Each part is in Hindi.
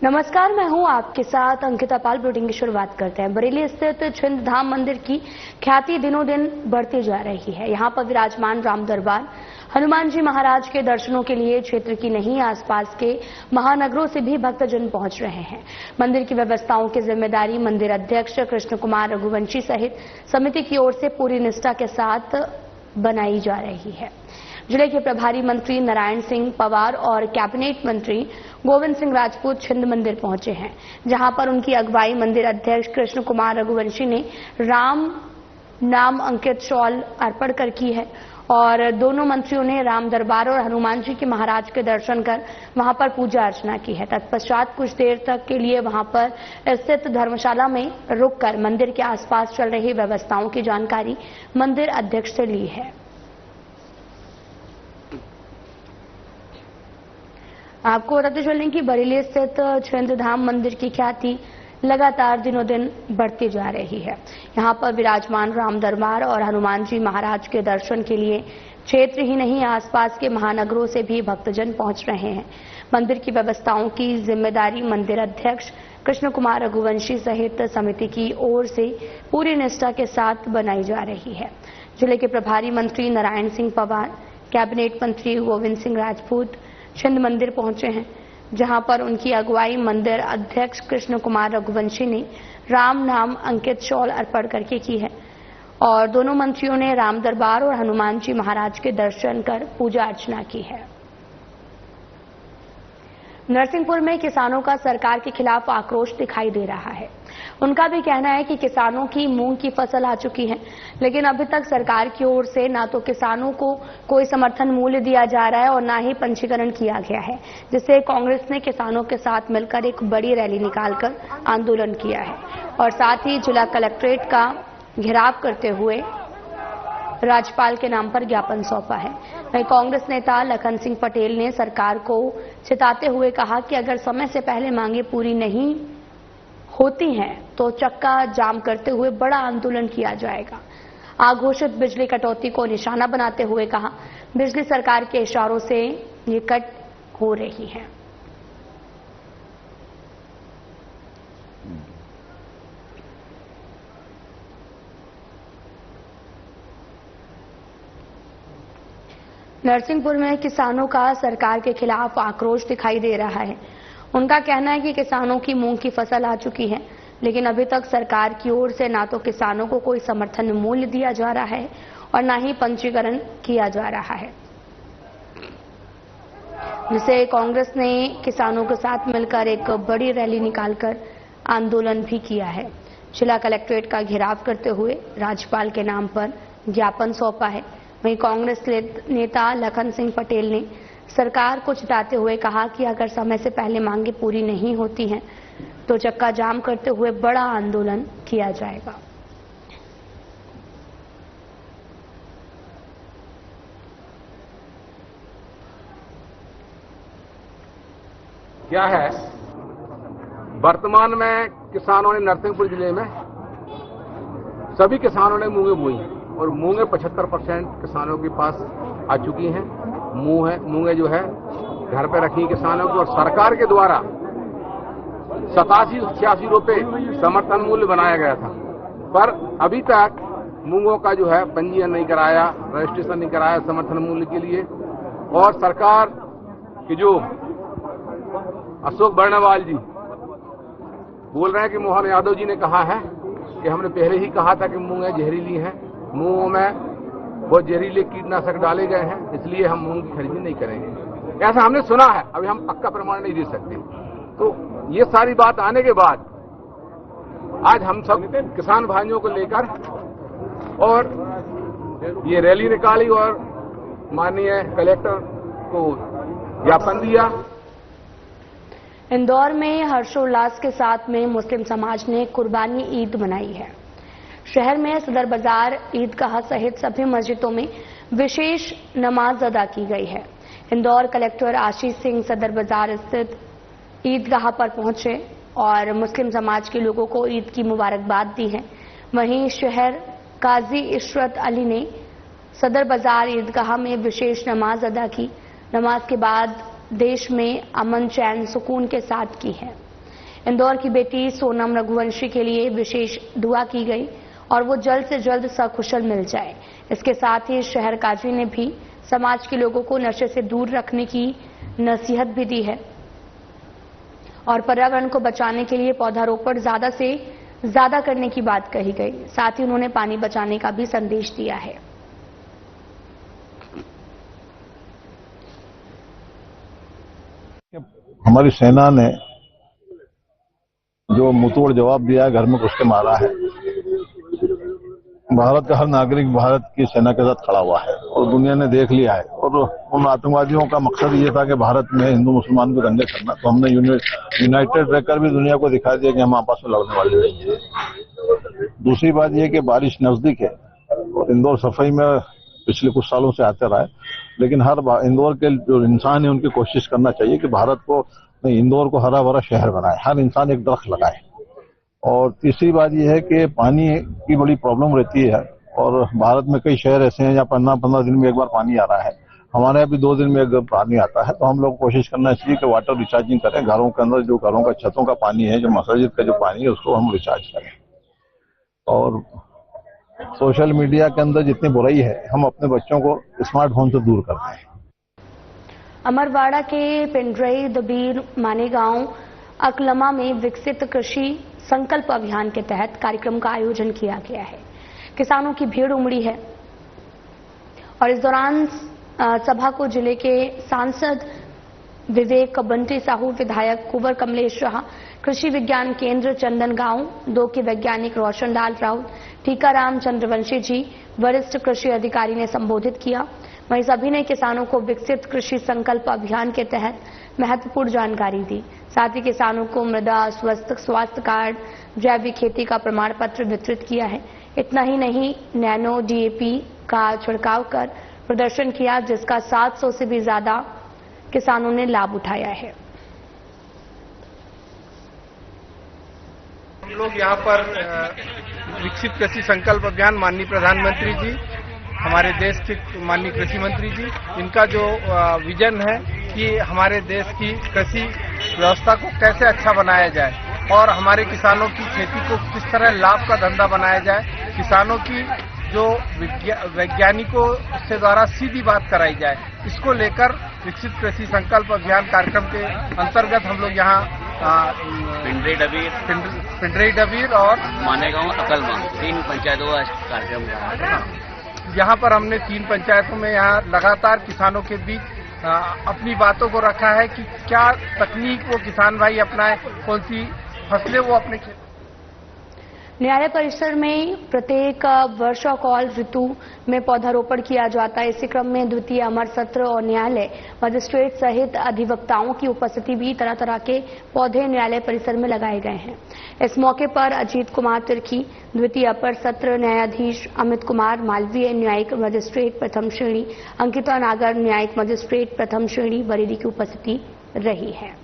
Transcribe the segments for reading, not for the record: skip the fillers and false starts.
नमस्कार, मैं हूं आपके साथ अंकिता पाल। ब्रीडिंग की शुरुआत करते हैं। बरेली स्थित छिंद धाम मंदिर की ख्याति दिनों दिन बढ़ती जा रही है। यहां पर विराजमान राम दरबार हनुमान जी महाराज के दर्शनों के लिए क्षेत्र की नहीं आसपास के महानगरों से भी भक्तजन पहुंच रहे हैं। मंदिर की व्यवस्थाओं की जिम्मेदारी मंदिर अध्यक्ष कृष्ण कुमार रघुवंशी सहित समिति की ओर से पूरी निष्ठा के साथ बनाई जा रही है। जिले के प्रभारी मंत्री नारायण सिंह पवार और कैबिनेट मंत्री गोविंद सिंह राजपूत छिंद मंदिर पहुंचे हैं, जहां पर उनकी अगुवाई मंदिर अध्यक्ष कृष्ण कुमार रघुवंशी ने राम नाम अंकित शॉल अर्पण कर की है और दोनों मंत्रियों ने राम दरबार और हनुमान जी के महाराज के दर्शन कर वहां पर पूजा अर्चना की है। तत्पश्चात कुछ देर तक के लिए वहां पर स्थित धर्मशाला में रुककर मंदिर के आसपास चल रही व्यवस्थाओं की जानकारी मंदिर अध्यक्ष से ली है। आपको बताते चलें कि बरेली स्थित छिंद धाम मंदिर की ख्याति लगातार दिनों दिन बढ़ती जा रही है। यहां पर विराजमान राम दरबार और हनुमान जी महाराज के दर्शन के लिए क्षेत्र ही नहीं आसपास के महानगरों से भी भक्तजन पहुंच रहे हैं। मंदिर की व्यवस्थाओं की जिम्मेदारी मंदिर अध्यक्ष कृष्ण कुमार रघुवंशी सहित समिति की ओर से पूरी निष्ठा के साथ बनाई जा रही है। जिले के प्रभारी मंत्री नारायण सिंह पवार, कैबिनेट मंत्री गोविंद सिंह राजपूत छिंद मंदिर पहुंचे हैं, जहां पर उनकी अगुवाई मंदिर अध्यक्ष कृष्ण कुमार रघुवंशी ने राम नाम अंकित शॉल अर्पण करके की है और दोनों मंत्रियों ने राम दरबार और हनुमान जी महाराज के दर्शन कर पूजा अर्चना की है। नरसिंहपुर में किसानों का सरकार के खिलाफ आक्रोश दिखाई दे रहा है। उनका भी कहना है कि किसानों की मूंग की फसल आ चुकी है, लेकिन अभी तक सरकार की ओर से ना तो किसानों को कोई समर्थन मूल्य दिया जा रहा है और ना ही पंजीकरण किया गया है, जिससे कांग्रेस ने किसानों के साथ मिलकर एक बड़ी रैली निकालकर आंदोलन किया है और साथ ही जिला कलेक्ट्रेट का घेराव करते हुए राज्यपाल के नाम पर ज्ञापन सौंपा है। वहीं कांग्रेस नेता लखन सिंह पटेल ने सरकार को चिताते हुए कहा कि अगर समय से पहले मांगे पूरी नहीं होती हैं तो चक्का जाम करते हुए बड़ा आंदोलन किया जाएगा। अघोषित बिजली कटौती को निशाना बनाते हुए कहा, बिजली सरकार के इशारों से ये कट हो रही है। नरसिंहपुर में किसानों का सरकार के खिलाफ आक्रोश दिखाई दे रहा है। उनका कहना है कि किसानों की मूंग की फसल आ चुकी है, लेकिन अभी तक सरकार की ओर से ना तो किसानों को कोई समर्थन मूल्य दिया जा रहा है और ना ही पंजीकरण किया जा रहा है, जिसे कांग्रेस ने किसानों के साथ मिलकर एक बड़ी रैली निकालकर आंदोलन भी किया है। जिला कलेक्ट्रेट का घेराव करते हुए राज्यपाल के नाम पर ज्ञापन सौंपा है। वहीं कांग्रेस नेता लखन सिंह पटेल ने सरकार को चिताते हुए कहा कि अगर समय से पहले मांगे पूरी नहीं होती हैं तो चक्का जाम करते हुए बड़ा आंदोलन किया जाएगा। क्या है, वर्तमान में किसानों ने नरसिंहपुर जिले में सभी किसानों ने मूंगे बोई और मूंगे 75% किसानों के पास आ चुकी हैं। मूंगे जो है घर पे रखी किसानों की और सरकार के द्वारा 87-86 रुपए समर्थन मूल्य बनाया गया था, पर अभी तक मूंगों का जो है पंजीयन नहीं कराया, रजिस्ट्रेशन नहीं कराया समर्थन मूल्य के लिए। और सरकार के जो अशोक बर्णवाल जी बोल रहे हैं कि मोहन यादव जी ने कहा है कि हमने पहले ही कहा था कि मूंगें जहरीली हैं, मूंगों में बहुत जहरीले कीटनाशक डाले गए हैं, इसलिए हम मूंग की खरीदी नहीं करेंगे। ऐसा हमने सुना है, अभी हम पक्का प्रमाण नहीं दे सकते। तो ये सारी बात आने के बाद आज हम सब किसान भाइयों को लेकर और ये रैली निकाली और माननीय कलेक्टर को ज्ञापन दिया। इंदौर में हर्षोल्लास के साथ में मुस्लिम समाज ने कुर्बानी ईद मनाई है। शहर में सदर बाजार ईदगाह सहित सभी मस्जिदों में विशेष नमाज अदा की गई है। इंदौर कलेक्टर आशीष सिंह सदर बाजार स्थित ईदगाह पर पहुंचे और मुस्लिम समाज के लोगों को ईद की मुबारकबाद दी है। वहीं शहर काजी इशरत अली ने सदर बाजार ईदगाह में विशेष नमाज अदा की। नमाज के बाद देश में अमन चैन सुकून के साथ की है। इंदौर की बेटी सोनम रघुवंशी के लिए विशेष दुआ की गई और वो जल्द से जल्द सकुशल मिल जाए। इसके साथ ही शहर काजी ने भी समाज के लोगों को नशे से दूर रखने की नसीहत भी दी है और पर्यावरण को बचाने के लिए पौधारोपण ज्यादा से ज्यादा करने की बात कही गई। साथ ही उन्होंने पानी बचाने का भी संदेश दिया है। हमारी सेना ने जो मुंहतोड़ जवाब दिया है, घर में घुस के मारा है। भारत का हर नागरिक भारत की सेना के साथ खड़ा हुआ है और दुनिया ने देख लिया है। और उन आतंकवादियों का मकसद ये था कि भारत में हिंदू मुसलमान को दंगे करना, तो हमने यूनाइटेड रहकर भी दुनिया को दिखा दिया कि हम आपस में लड़ने वाले नहीं है। दूसरी बात यह कि बारिश नजदीक है और इंदौर सफाई में पिछले कुछ सालों से आते रहा है, लेकिन हर इंदौर के जो इंसान है उनकी कोशिश करना चाहिए कि भारत को, इंदौर को हरा भरा शहर बनाए, हर इंसान एक दरख्त लगाए। और तीसरी बात यह है कि पानी की बड़ी प्रॉब्लम रहती है और भारत में कई शहर ऐसे हैं जहाँ 15-15 दिन में एक बार पानी आ रहा है। हमारे यहाँ भी 2 दिन में एक बार पानी आता है। तो हम लोग कोशिश करना चाहिए कि वाटर रिचार्जिंग करें। घरों के अंदर जो घरों का छतों का पानी है, जो मस्जिद का जो पानी है, उसको हम रिचार्ज करें। और सोशल मीडिया के अंदर जितनी बुराई है, हम अपने बच्चों को स्मार्टफोन से दूर करते हैं। अमरवाड़ा के पिंडरई दबीर मानेगांव अकलमा में विकसित कृषि संकल्प अभियान के तहत कार्यक्रम का आयोजन किया गया है। किसानों की भीड़ उमड़ी है और इस दौरान सभा को जिले के सांसद विवेक बंटी साहू, विधायक कुंवर कमलेश शाह, कृषि विज्ञान केंद्र चंदनगांव 2 के वैज्ञानिक रोशनलाल राउत, टीकाराम चंद्रवंशी जी, वरिष्ठ कृषि अधिकारी ने संबोधित किया। वहीं सभी ने किसानों को विकसित कृषि संकल्प अभियान के तहत महत्वपूर्ण जानकारी दी। साथ ही किसानों को मृदा स्वास्थ्य कार्ड, जैविक खेती का प्रमाण पत्र वितरित किया है। इतना ही नहीं, नैनो डीएपी का छिड़काव कर प्रदर्शन किया, जिसका 700 से भी ज्यादा किसानों ने लाभ उठाया है। हम लोग यहाँ पर विकसित कृषि संकल्प अभियान, माननीय प्रधानमंत्री जी, हमारे देश के माननीय कृषि मंत्री जी, इनका जो विजन है कि हमारे देश की कृषि व्यवस्था को कैसे अच्छा बनाया जाए और हमारे किसानों की खेती को किस तरह लाभ का धंधा बनाया जाए, किसानों की जो वैज्ञानिकों से द्वारा सीधी बात कराई जाए, इसको लेकर विकसित कृषि संकल्प अभियान कार्यक्रम के अंतर्गत हम लोग यहाँ पिंडरई डबीर और मानेगांव अकलमा 3 पंचायतों का कार्यक्रम यहाँ पर हमने 3 पंचायतों में यहाँ लगातार किसानों के बीच अपनी बातों को रखा है कि क्या तकनीक वो किसान भाई अपनाए, कौन सी फसलें वो अपने खेत। न्यायालय परिसर में प्रत्येक वर्षा काल ऋतु में पौधारोपण किया जाता है। इसी क्रम में द्वितीय अमर सत्र और न्यायालय मजिस्ट्रेट सहित अधिवक्ताओं की उपस्थिति भी तरह तरह के पौधे न्यायालय परिसर में लगाए गए हैं। इस मौके पर अजीत कुमार तिर्की, द्वितीय अपर सत्र न्यायाधीश अमित कुमार मालवीय, न्यायिक मजिस्ट्रेट प्रथम श्रेणी अंकिता नागर, न्यायिक मजिस्ट्रेट प्रथम श्रेणी बरेली की उपस्थिति रही है।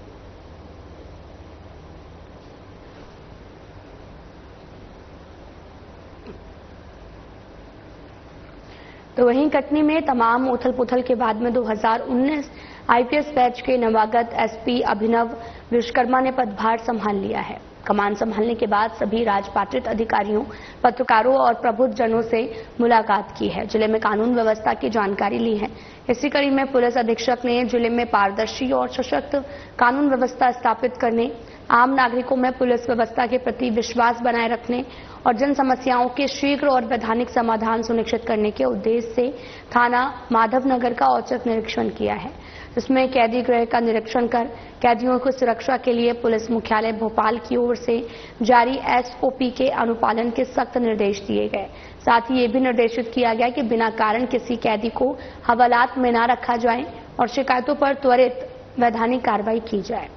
तो वहीं कटनी में तमाम उथल पुथल के बाद में 2019 आईपीएस बैच के नवागत एसपी अभिनव विश्वकर्मा ने पदभार संभाल लिया है। कमान संभालने के बाद सभी राजपात्रित अधिकारियों, पत्रकारों और प्रबुद्धजनों से मुलाकात की है। जिले में कानून व्यवस्था की जानकारी ली है। इसी कड़ी में पुलिस अधीक्षक ने जिले में पारदर्शी और सशक्त कानून व्यवस्था स्थापित करने, आम नागरिकों में पुलिस व्यवस्था के प्रति विश्वास बनाए रखने और जन समस्याओं के शीघ्र और वैधानिक समाधान सुनिश्चित करने के उद्देश्य से थाना माधवनगर का औचक निरीक्षण किया है, जिसमें कैदी गृह का निरीक्षण कर कैदियों की सुरक्षा के लिए पुलिस मुख्यालय भोपाल की ओर से जारी एसओपी के अनुपालन के सख्त निर्देश दिए गए। साथ ही ये भी निर्देशित किया गया कि बिना कारण किसी कैदी को हवालात में न रखा जाए और शिकायतों पर त्वरित वैधानिक कार्रवाई की जाए।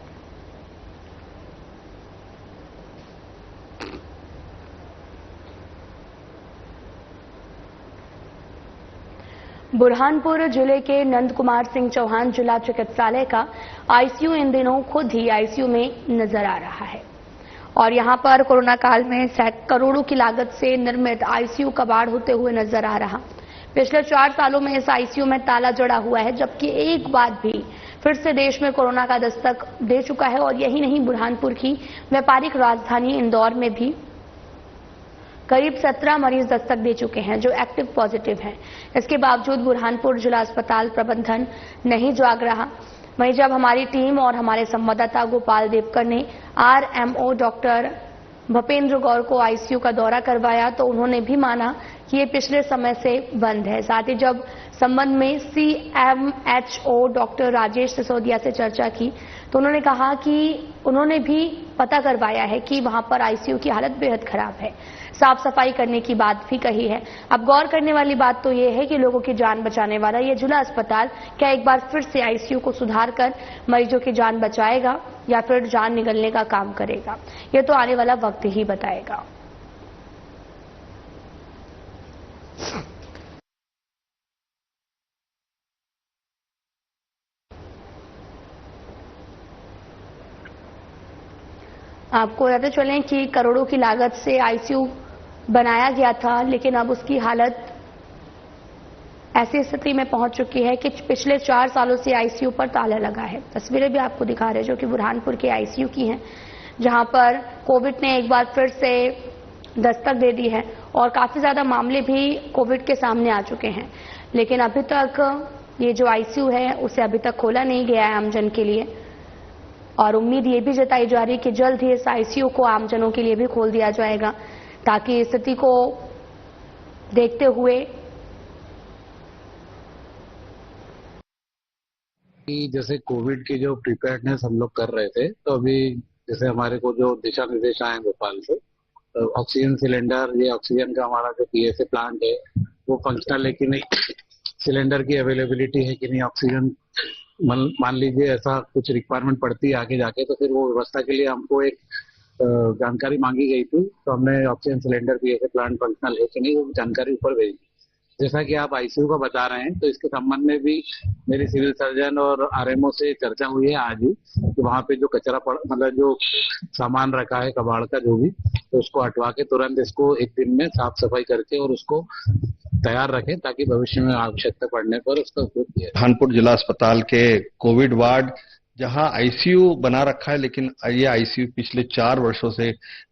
बुरहानपुर जिले के नंद कुमार सिंह चौहान जिला चिकित्सालय का आईसीयू इन दिनों खुद ही आईसीयू में नजर आ रहा है और यहां पर कोरोना काल में करोड़ों की लागत से निर्मित आईसीयू कबाड़ होते हुए नजर आ रहा। पिछले 4 सालों में इस आईसीयू में ताला जड़ा हुआ है, जबकि एक बार भी फिर से देश में कोरोना का दस्तक दे चुका है। और यही नहीं, बुरहानपुर की व्यापारिक राजधानी इंदौर में भी करीब 17 मरीज दस्तक दे चुके हैं जो एक्टिव पॉजिटिव हैं। इसके बावजूद बुरहानपुर जिला अस्पताल प्रबंधन नहीं जाग रहा। वहीं जब हमारी टीम और हमारे संवाददाता गोपाल देवकर ने आरएमओ डॉक्टर भूपेंद्र गौर को आईसीयू का दौरा करवाया तो उन्होंने भी माना कि ये पिछले समय से बंद है। साथ ही जब संबंध में सीएमएचओ डॉक्टर राजेश सिसोदिया से चर्चा की तो उन्होंने कहा कि उन्होंने भी पता करवाया है कि वहां पर आईसीयू की हालत बेहद खराब है। साफ सफाई करने की बात भी कही है। अब गौर करने वाली बात तो ये है कि लोगों की जान बचाने वाला ये जिला अस्पताल क्या एक बार फिर से आईसीयू को सुधार कर मरीजों की जान बचाएगा या फिर जान निगलने का काम करेगा, ये तो आने वाला वक्त ही बताएगा। आपको बताते चलें कि करोड़ों की लागत से आईसीयू बनाया गया था, लेकिन अब उसकी हालत ऐसी स्थिति में पहुंच चुकी है कि पिछले 4 सालों से आईसीयू पर ताला लगा है। तस्वीरें भी आपको दिखा रहे हैं जो कि बुरहानपुर के आईसीयू की हैं, जहां पर कोविड ने एक बार फिर से दस्तक दे दी है और काफी ज्यादा मामले भी कोविड के सामने आ चुके हैं। लेकिन अभी तक ये जो आईसीयू है उसे अभी तक खोला नहीं गया है आमजन के लिए, और उम्मीद ये भी जताई जा रही है कि जल्द ही इस आईसीयू को आमजनों के लिए भी खोल दिया जाएगा, ताकि स्थिति को देखते हुए जैसे कोविड की जो प्रिपेयर्डनेस हम लोग कर रहे थे, तो अभी जैसे हमारे को जो दिशा निर्देश आए भोपाल से, तो ऑक्सीजन सिलेंडर, ये ऑक्सीजन का हमारा जो पीएसए प्लांट है वो फंक्शनल है कि नहीं, सिलेंडर की अवेलेबिलिटी है कि नहीं, ऑक्सीजन मान लीजिए ऐसा कुछ रिक्वायरमेंट पड़ती है आगे जाके, तो फिर वो व्यवस्था के लिए हमको एक जानकारी मांगी गई थी। तो हमने oxygen cylinder PSA plant functional है कि नहीं वो जानकारी ऊपर भेजी। जैसा कि आप आईसीयू का बता रहे हैं, तो इसके संबंध में भी मेरी सिविल सर्जन और आरएमओ से चर्चा हुई है आज ही, कि वहाँ पे जो कचरा मतलब जो सामान रखा है कबाड़ का जो भी, तो उसको हटवा के तुरंत इसको एक दिन में साफ सफाई करके और उसको तैयार रखें, ताकि भविष्य में आवश्यकता पड़ने पर उसका उपयोग किया। बुरहानपुर जिला अस्पताल के कोविड वार्ड जहां आईसीयू बना रखा है, लेकिन ये आईसीयू पिछले 4 वर्षों से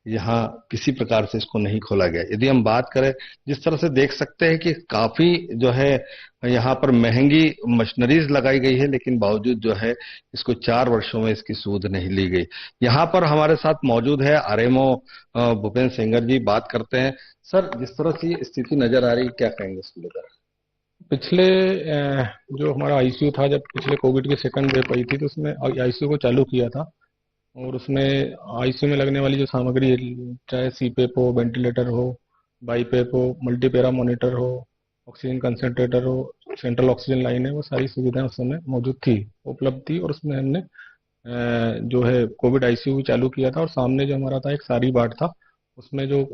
यहाँ किसी प्रकार से इसको नहीं खोला गया। यदि हम बात करें, जिस तरह से देख सकते हैं कि काफी जो है यहाँ पर महंगी मशीनरीज लगाई गई है, लेकिन बावजूद जो है इसको 4 वर्षों में इसकी सूद नहीं ली गई। यहाँ पर हमारे साथ मौजूद है आरएमओ भूपेंद्र सेंगर जी, बात करते हैं। सर, जिस तरह से ये स्थिति नजर आ रही है, क्या कहेंगे इसको लेकर? पिछले जो हमारा आईसीयू था, जब पिछले कोविड की सेकंड वेव आई थी, तो उसमें आईसीयू को चालू किया था और उसमें आईसीयू में लगने वाली जो सामग्री है, चाहे सीपेप हो, वेंटिलेटर हो, बाईपेप हो, मल्टीपेरा मॉनिटर हो, ऑक्सीजन कंसंट्रेटर हो, सेंट्रल ऑक्सीजन लाइन है, वो सारी सुविधाएं उस समय मौजूद थी, उपलब्ध थी। और उसमें हमने जो है कोविड आईसीयू चालू किया था और सामने जो हमारा था एक सारी वार्ड था, उसमें जो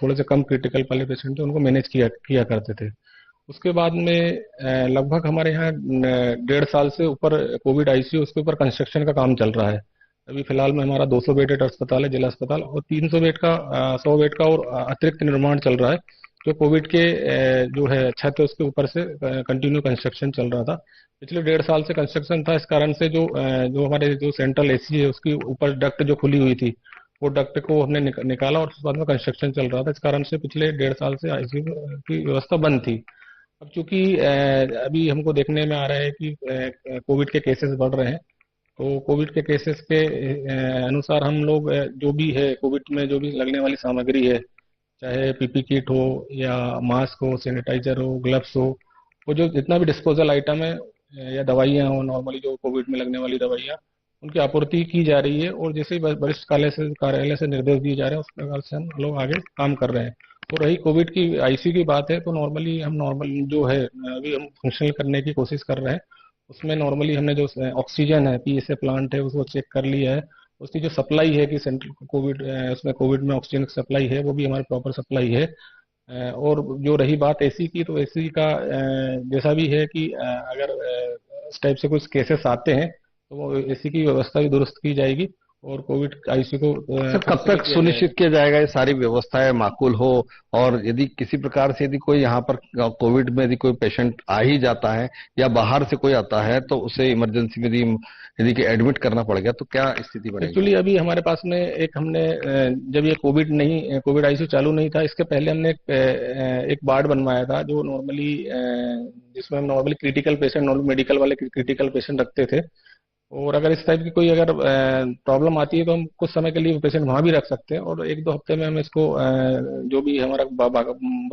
थोड़े से कम क्रिटिकल वाले पेशेंट थे उनको मैनेज किया करते थे। उसके बाद में लगभग हमारे यहाँ 1.5 साल से ऊपर कोविड आईसीयू, उसके ऊपर कंस्ट्रक्शन का काम चल रहा है। अभी फिलहाल में हमारा 200 बेडेड अस्पताल है, जिला अस्पताल, और 300 बेड का 100 बेड का और अतिरिक्त निर्माण चल रहा है, जो कोविड के जो है छत है उसके ऊपर से कंटिन्यू कंस्ट्रक्शन चल रहा था। पिछले 1.5 साल से कंस्ट्रक्शन था, इस कारण से जो हमारे जो सेंट्रल एसी है उसकी ऊपर डक्ट जो खुली हुई थी, वो डक्ट को हमने निकाला और उसके बाद में कंस्ट्रक्शन चल रहा था। इस कारण से पिछले 1.5 साल से आईसीयू की व्यवस्था बंद थी। अब चूंकि अभी हमको देखने में आ रहा है कि कोविड के केसेस बढ़ रहे हैं, तो कोविड के केसेस के अनुसार हम लोग जो भी है कोविड में जो भी लगने वाली सामग्री है, चाहे पीपी किट हो या मास्क हो, सैनिटाइजर हो, ग्लव्स हो, वो जो जितना भी डिस्पोजल आइटम है या दवाइयाँ हो, नॉर्मली जो कोविड में लगने वाली दवाइयाँ, उनकी आपूर्ति की जा रही है। और जैसे ही वरिष्ठ कार्यालय से निर्देश दिए जा रहे हैं, उस प्रकार से हम लोग आगे काम कर रहे हैं। तो रही कोविड की आईसीयू की बात है, तो नॉर्मली हम जो है अभी हम फंक्शनल करने की कोशिश कर रहे हैं। उसमें नॉर्मली हमने जो ऑक्सीजन है, पीएसए प्लांट है, उसको चेक कर लिया है। उसकी जो सप्लाई है कि सेंट्रल कोविड उसमें कोविड में ऑक्सीजन की सप्लाई है, वो भी हमारी प्रॉपर सप्लाई है। और जो रही बात एसी की, तो एसी का जैसा भी है कि अगर इस टाइप से कुछ केसेस आते हैं तो वो एसी की व्यवस्था भी दुरुस्त की जाएगी। और कोविड आईसीयू को सर कब तक सुनिश्चित किया जाएगा ये सारी व्यवस्थाएं माकूल हो, और यदि किसी प्रकार से यदि कोई यहाँ पर कोविड में यदि कोई पेशेंट आ ही जाता है या बाहर से कोई आता है तो उसे इमरजेंसी में यदि एडमिट करना पड़ गया तो क्या स्थिति बनेगी? एक्चुअली अभी हमारे पास में हमने जब ये कोविड आईसीयू चालू नहीं था, इसके पहले हमने एक वार्ड बनवाया था जो नॉर्मली जिसमें हम normally critical patient, normal medical वाले क्रिटिकल पेशेंट रखते थे। और अगर इस टाइप की कोई अगर प्रॉब्लम आती है तो हम कुछ समय के लिए पेशेंट वहां भी रख सकते हैं, और 1-2 हफ्ते में हम इसको जो भी हमारा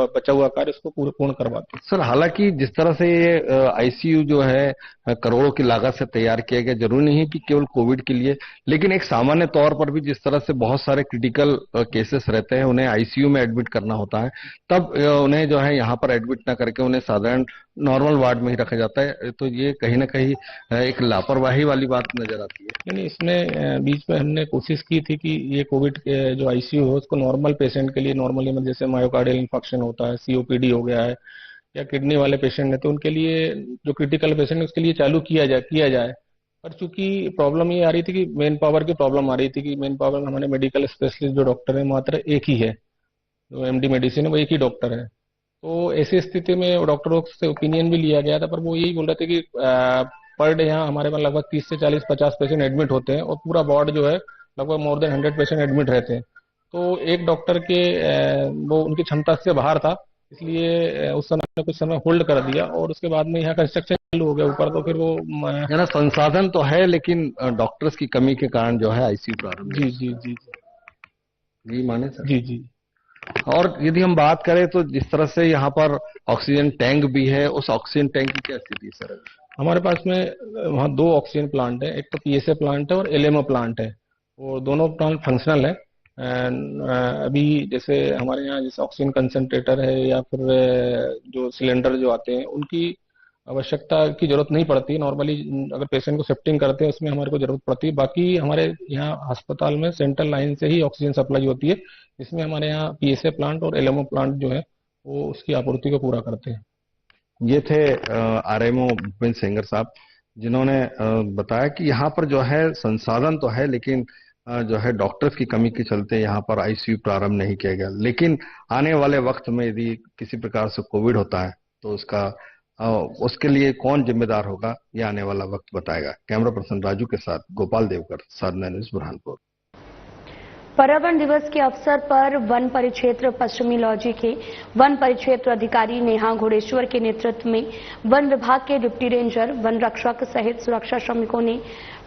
बचा हुआ कार्य उसको पूर्ण करवाते हैं। सर हालांकि जिस तरह से ये आईसीयू जो है करोड़ों की लागत से तैयार किया गया, जरूरी नहीं है कि केवल कोविड के लिए, लेकिन एक सामान्य तौर पर भी जिस तरह से बहुत सारे क्रिटिकल केसेस रहते हैं उन्हें आईसीयू में एडमिट करना होता है, तब उन्हें जो है यहाँ पर एडमिट ना करके उन्हें साधारण नॉर्मल वार्ड में ही रखा जाता है। तो ये कहीं ना कहीं एक लापरवाही वाली बात नजर आती है। नहीं, इसमें बीच में हमने कोशिश की थी कि ये कोविड के जो आईसीयू हो उसको नॉर्मल पेशेंट के लिए, नॉर्मली में जैसे मायोकार्डियल इन्फेक्शन होता है, सीओपीडी हो गया है या किडनी वाले पेशेंट है, तो उनके लिए जो क्रिटिकल पेशेंट है उसके लिए चालू किया जाए। पर चूंकि प्रॉब्लम ये आ रही थी कि मेन पावर की प्रॉब्लम आ रही थी कि मेन पावर हमारे मेडिकल स्पेशलिस्ट जो डॉक्टर है मात्र एक ही है, जो एमडी मेडिसिन है वो एक ही डॉक्टर है। तो ऐसी स्थिति में डॉक्टरों से ओपिनियन भी लिया गया था, पर वो यही बोल रहे थे कि पर डे यहाँ हमारे पास लगभग 30 से 40-50 पेशेंट एडमिट होते हैं और पूरा वार्ड जो है लगभग मोर देन 100 पेशेंट एडमिट रहते हैं। तो एक डॉक्टर के वो उनकी क्षमता से बाहर था, इसलिए उस समय कुछ समय होल्ड कर दिया और उसके बाद में यहाँ कंस्ट्रक्शन चालू हो गया ऊपर। तो फिर वो ना संसाधन तो है लेकिन डॉक्टर्स की कमी के कारण जो है आईसीयू प्रारंभ। जी माने सर। जी। और यदि हम बात करें तो जिस तरह से यहाँ पर ऑक्सीजन टैंक भी है, उस ऑक्सीजन टैंक की क्या स्थिति है सर? हमारे पास में वहाँ 2 ऑक्सीजन प्लांट है, एक तो पीएसए प्लांट है और एलएमओ प्लांट है, और दोनों प्लांट फंक्शनल है। अभी जैसे हमारे यहाँ जैसे ऑक्सीजन कंसंट्रेटर है या फिर जो सिलेंडर जो आते हैं उनकी आवश्यकता की जरूरत नहीं पड़ती। नॉर्मली अगर पेशेंट को शिफ्टिंग करते हैं उसमें हमारे को जरूरत पड़ती है। बाकी हमारे यहाँ अस्पताल में सेंट्रल लाइन से ही ऑक्सीजन सप्लाई होती है, इसमें हमारे यहाँ पीएसए प्लांट और एलएमओ प्लांट जो है वो उसकी आपूर्ति को पूरा करते हैं। ये थे आरएमओ भूपेंद्र सेंगर साहब, जिन्होंने बताया कि यहाँ पर जो है संसाधन तो है लेकिन जो है डॉक्टर्स की कमी के चलते यहाँ पर आईसीयू प्रारंभ नहीं किया गया। लेकिन आने वाले वक्त में यदि किसी प्रकार से कोविड होता है तो उसके लिए कौन जिम्मेदार होगा, यह आने वाला वक्त बताएगा। कैमरा पर्सन राजू के साथ गोपाल देवकर, साधना न्यूज़, बुरहानपुर। पर्यावरण दिवस के अवसर पर वन परिक्षेत्र पश्चिमी लौजी के वन परिक्षेत्र अधिकारी नेहा घोड़ेश्वर के नेतृत्व में वन विभाग के डिप्टी रेंजर, वन रक्षक सहित सुरक्षा श्रमिकों ने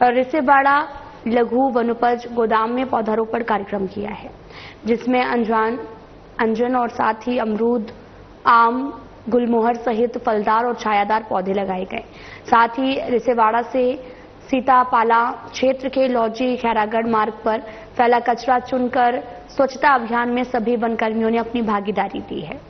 रिसेबाड़ा लघु वनोपज गोदाम में पौधारोपण कार्यक्रम किया है, जिसमें अंजन और साथ ही अमरूद, आम, गुलमोहर सहित फलदार और छायादार पौधे लगाए गए। साथ ही रिसेबाड़ा से सीतापाला क्षेत्र के लौजी खैरागढ़ मार्ग पर फैला कचरा चुनकर स्वच्छता अभियान में सभी वन कर्मियों ने अपनी भागीदारी दी है।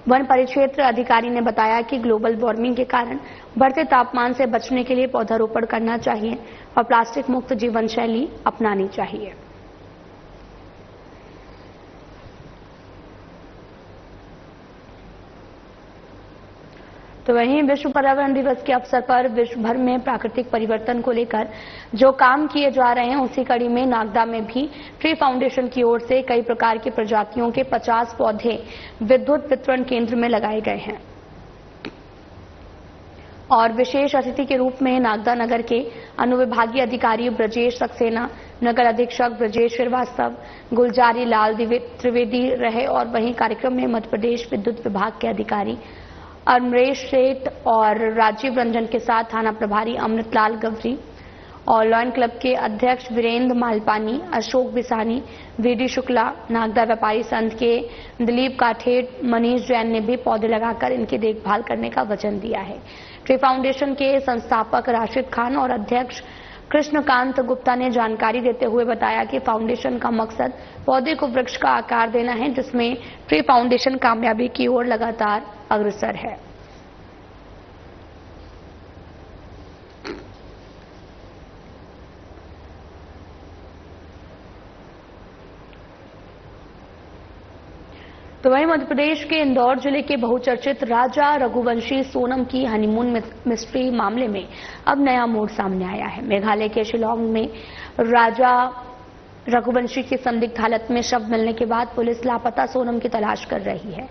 वन परिक्षेत्र अधिकारी ने बताया कि ग्लोबल वार्मिंग के कारण बढ़ते तापमान से बचने के लिए पौधारोपण करना चाहिए और प्लास्टिक मुक्त जीवन शैली अपनानी चाहिए। तो वहीं विश्व पर्यावरण दिवस के अवसर पर विश्व भर में प्राकृतिक परिवर्तन को लेकर जो काम किए जा रहे हैं, उसी कड़ी में नागदा में भी ट्री फाउंडेशन की ओर से कई प्रकार की प्रजातियों के 50 पौधे विद्युत वितरण केंद्र में लगाए गए हैं। और विशेष अतिथि के रूप में नागदा नगर के अनुविभागीय अधिकारी ब्रजेश सक्सेना, नगर अधीक्षक ब्रजेश श्रीवास्तव, गुलजारी लाल त्रिवेदी रहे। और वहीं कार्यक्रम में मध्य प्रदेश विद्युत विभाग के अधिकारी अमरेश सेठ और राजीव रंजन के साथ थाना प्रभारी अमृतलाल गवरी और लॉयन क्लब के अध्यक्ष वीरेंद्र मालपानी, अशोक बिसानी, वीडी शुक्ला, नागदा व्यापारी संघ के दिलीप काठेड़, मनीष जैन ने भी पौधे लगाकर इनकी देखभाल करने का वचन दिया है। ट्री फाउंडेशन के संस्थापक राशिद खान और अध्यक्ष कृष्णकांत गुप्ता ने जानकारी देते हुए बताया कि फाउंडेशन का मकसद पौधे को वृक्ष का आकार देना है, जिसमें ट्री फाउंडेशन कामयाबी की ओर लगातार अग्रसर है। तो वहीं मध्य प्रदेश के इंदौर जिले के बहुचर्चित राजा रघुवंशी सोनम की हनीमून मिस्ट्री मामले में अब नया मोड़ सामने आया है। मेघालय के शिलांग में राजा रघुवंशी की संदिग्ध हालत में शव मिलने के बाद पुलिस लापता सोनम की तलाश कर रही है।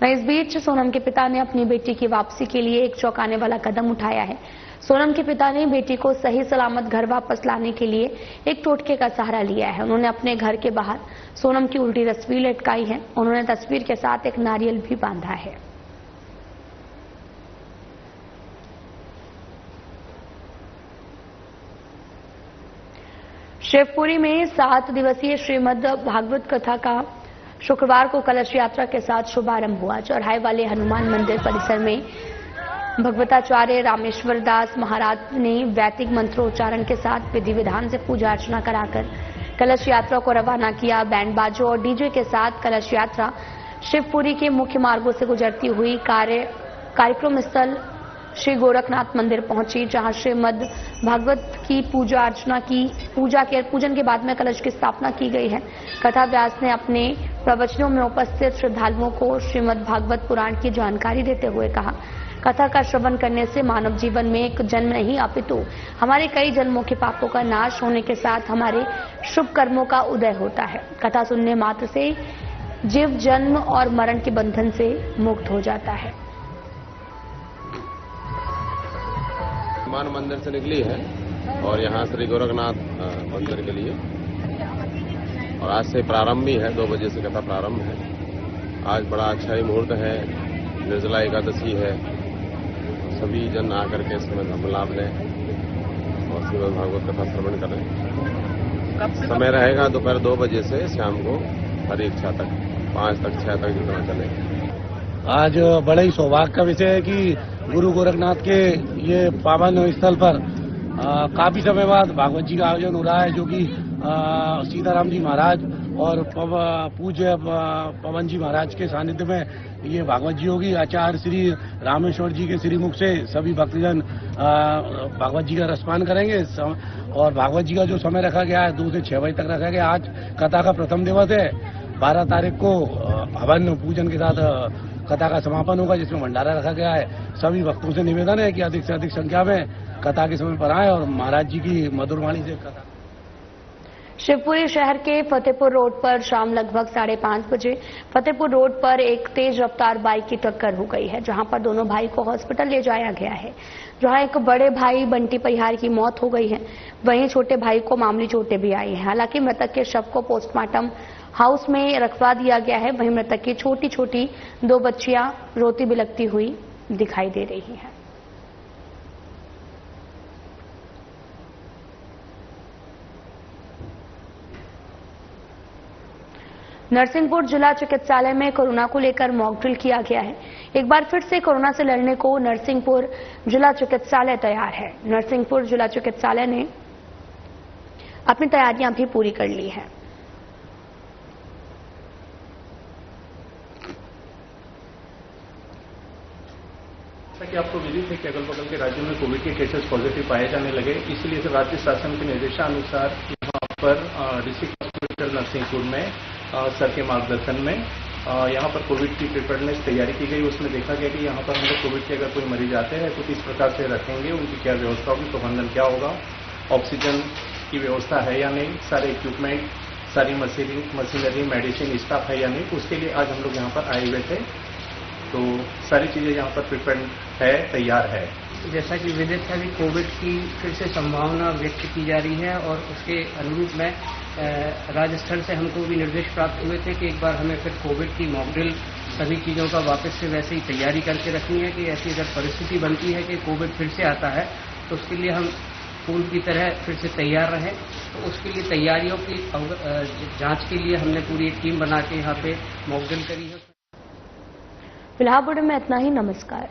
वहीं इस बीच सोनम के पिता ने अपनी बेटी की वापसी के लिए एक चौंकाने वाला कदम उठाया है। सोनम के पिता ने बेटी को सही सलामत घर वापस लाने के लिए एक टोटके का सहारा लिया है। उन्होंने अपने घर के बाहर सोनम की उल्टी तस्वीर लटकाई है। उन्होंने तस्वीर के साथ एक नारियल भी बांधा है। शिवपुरी में 7 दिवसीय श्रीमद् भागवत कथा का शुक्रवार को कलश यात्रा के साथ शुभारंभ हुआ। चौराहे वाले हनुमान मंदिर परिसर में भगवताचार्य रामेश्वर दास महाराज ने वैदिक मंत्रोच्चारण के साथ विधि विधान से पूजा अर्चना कराकर कलश यात्रा को रवाना किया। बैंड बाजों और डीजे के साथ कलश यात्रा शिवपुरी के मुख्य मार्गों से गुजरती हुई कार्यक्रम स्थल श्री गोरखनाथ मंदिर पहुंची, जहां श्रीमद् भागवत की पूजा अर्चना की पूजन के बाद में कलश की स्थापना की गई है। कथा व्यास ने अपने प्रवचनों में उपस्थित श्रद्धालुओं को श्रीमद् भागवत पुराण की जानकारी देते हुए कहा, कथा का श्रवण करने से मानव जीवन में एक जन्म नहीं अपितु हमारे कई जन्मों के पापों का नाश होने के साथ हमारे शुभ कर्मों का उदय होता है। कथा सुनने मात्र से जीव जन्म और मरण के बंधन से मुक्त हो जाता है। हनुमान मंदिर से निकली है और यहाँ श्री गोरखनाथ मंदिर के लिए, और आज से प्रारंभ भी है। 2 बजे से कथा प्रारंभ है। आज बड़ा अच्छा ही मुहूर्त है, निर्जला एकादशी है। सभी जन आकर के इसमें धर्म लाभ लें और श्रीमद् भागवत कथा श्रवण करें। समय रहेगा दोपहर 2 बजे से शाम को हर इच्छा तक 5 तक 6 तक जितना चले। आज बड़ा ही सौभाग्य का विषय है कि गुरु गोरखनाथ के ये पावन स्थल पर काफी समय बाद भागवत जी का आयोजन हो रहा है, जो कि सीताराम जी महाराज और पूज्य पवन जी महाराज के सानिध्य में ये भागवत जी होगी। आचार्य श्री रामेश्वर जी के श्रीमुख से सभी भक्तजन भागवत जी का रसपान करेंगे। और भागवत जी का जो समय रखा गया है 2 से 6 बजे तक रखा गया। आज कथा का प्रथम दिवस है। 12 तारीख को हवन पूजन के साथ कथा का समापन होगा, जिसमें भंडारा रखा गया है। सभी भक्तों से निवेदन है कि अधिक से अधिक संख्या में कथा के समय पर आए और महाराज जी की मधुर वाणी से कथा। शिवपुरी शहर के फतेहपुर रोड पर शाम लगभग 5:30 बजे फतेहपुर रोड पर एक तेज रफ्तार बाइक की टक्कर हो गई है, जहां पर दोनों भाई को हॉस्पिटल ले जाया गया है, जहां एक बड़े भाई बंटी परिहार की मौत हो गई है, वहीं छोटे भाई को मामूली चोटें भी आई हैं। हालांकि मृतक के शव को पोस्टमार्टम हाउस में रखवा दिया गया है। वहीं मृतक की छोटी छोटी 2 बच्चियां रोती बिलखती हुई दिखाई दे रही हैं। नरसिंहपुर जिला चिकित्सालय में कोरोना को लेकर मॉक ड्रिल किया गया है। एक बार फिर से कोरोना से लड़ने को नरसिंहपुर जिला चिकित्सालय तैयार है। नरसिंहपुर जिला चिकित्सालय ने अपनी तैयारियां भी पूरी कर ली हैं। कि आपको विदित है कि अगल बगल के राज्यों में कोविड के केसेस पॉजिटिव पाए जाने लगे, इसलिए राज्य शासन के निर्देशानुसार यहाँ पर डिस्ट्रिक्ट हॉस्पिटल नरसिंहपुर में सर के मार्गदर्शन में यहाँ पर कोविड की प्रिपेयरनेस तैयारी की गई। उसमें देखा गया कि यहाँ पर हम लोग कोविड के अगर कोई मरीज आते हैं तो किस प्रकार से रखेंगे, उनकी क्या व्यवस्था होगी, प्रबंधन क्या होगा, ऑक्सीजन की व्यवस्था है या नहीं, सारे इक्विपमेंट, सारी मशीनरी, मेडिसिन स्टाफ है या नहीं। उसके लिए आज हम लोग यहाँ पर आए हुए थे, तो सारी चीज़ें यहाँ पर प्रिपेयर है, तैयार है। जैसा कि विदित है कि कोविड की फिर से संभावना व्यक्त की जा रही है और उसके अनुरूप में राज्य स्तर से हमको भी निर्देश प्राप्त हुए थे कि एक बार हमें फिर कोविड की मॉक ड्रिल सभी चीज़ों का वापस से वैसे ही तैयारी करके रखनी है कि ऐसी अगर परिस्थिति बनती है कि कोविड फिर से आता है तो उसके लिए हम पूर्व की तरह फिर से तैयार रहें। तो उसके लिए तैयारियों की जाँच के लिए हमने पूरी एक टीम बना के यहाँ पे मॉक ड्रिल करी है। फिलहाल बुलेटिन में इतना ही। नमस्कार।